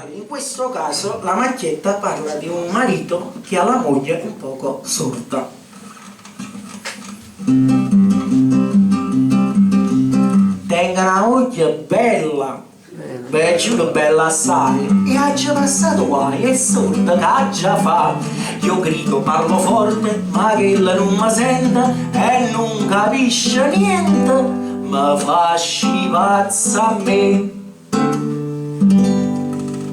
In questo caso la macchietta parla di un marito che ha la moglie un poco sorda. Tenga una moglie bella, beh, giuro bella assai, e ha già passato guai, è sorda che ha già fa. Io grido, parlo forte, ma che ella non mi sente e non capisce niente, ma fa scipazza a me.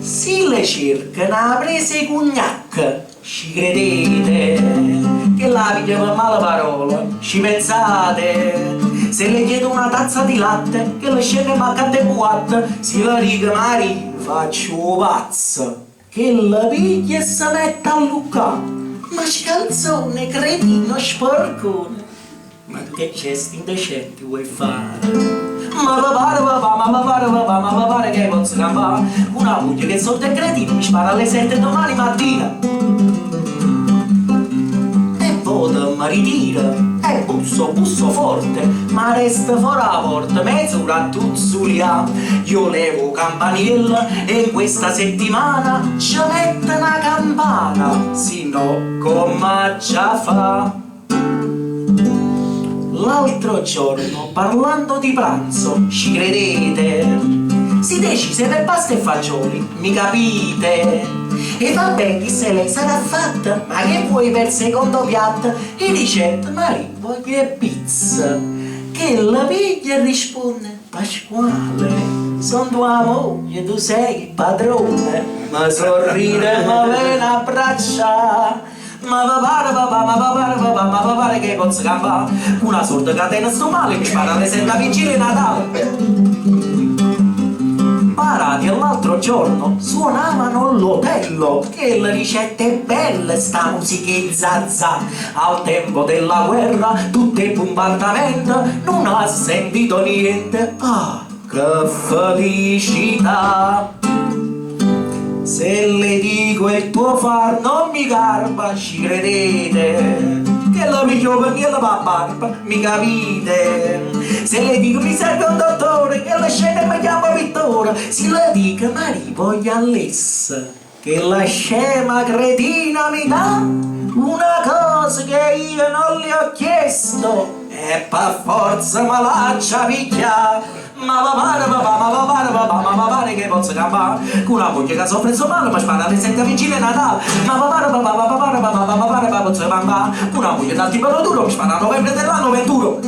Si le cerca una prese cognac, ci credete? Che la piglia per male parola, ci pensate? Se le chiedo una tazza di latte, che le scende mancate buatte, si la riga Mari, faccio pazzo, che la piglia e si mette a luccare. Ma scalzone, cretino, sporcone, ma tu che gesti indecenti vuoi fare? Ma mi pare che posso campare una moglie che sorda e cretino mi spara alle 7 domani mattina e vota mi ritira e busso forte ma resta fuori la porta mezz'ora a tuzzulia. Io levo campanella e questa settimana ci mette una campana, se no come già fa. L'altro giorno, parlando di pranzo, ci credete? Si decise per pasta e fagioli, mi capite? E vabbè, chi se lei sarà fatta, ma che vuoi per secondo piatto? E ricetta, Mari, voglio pizza. Che la piglia e risponde, Pasquale, son tua moglie, tu sei il padrone, ma sorride e mi viene a abbracciare. Ma va pare che posso campare una sorda catena sto male mi spara alle 7 vigilia Natale. Parati all'altro giorno suonavano l'otello, che le ricette belle sta musichizza. Al tempo della guerra tutte in bombardamento non ha sentito niente. Ah, che felicità! Se le dico il tuo far non mi garba, ci credete? Che la piglio per la barba, mi capite? Se le dico mi serve un dottore, che la scena mi chiama Vittore, se le dico Mari voglio all'essa, che la scema cretina mi dà una cosa che io non le ho chiesto e per forza me la già picchia. Ma va pare che posso campare con una moglie che soffre il male ma spara alle 7 vigilia Natale. Ma va pare posso campare con una moglie dal tipo duro mi spara a novembre dell'anno 21.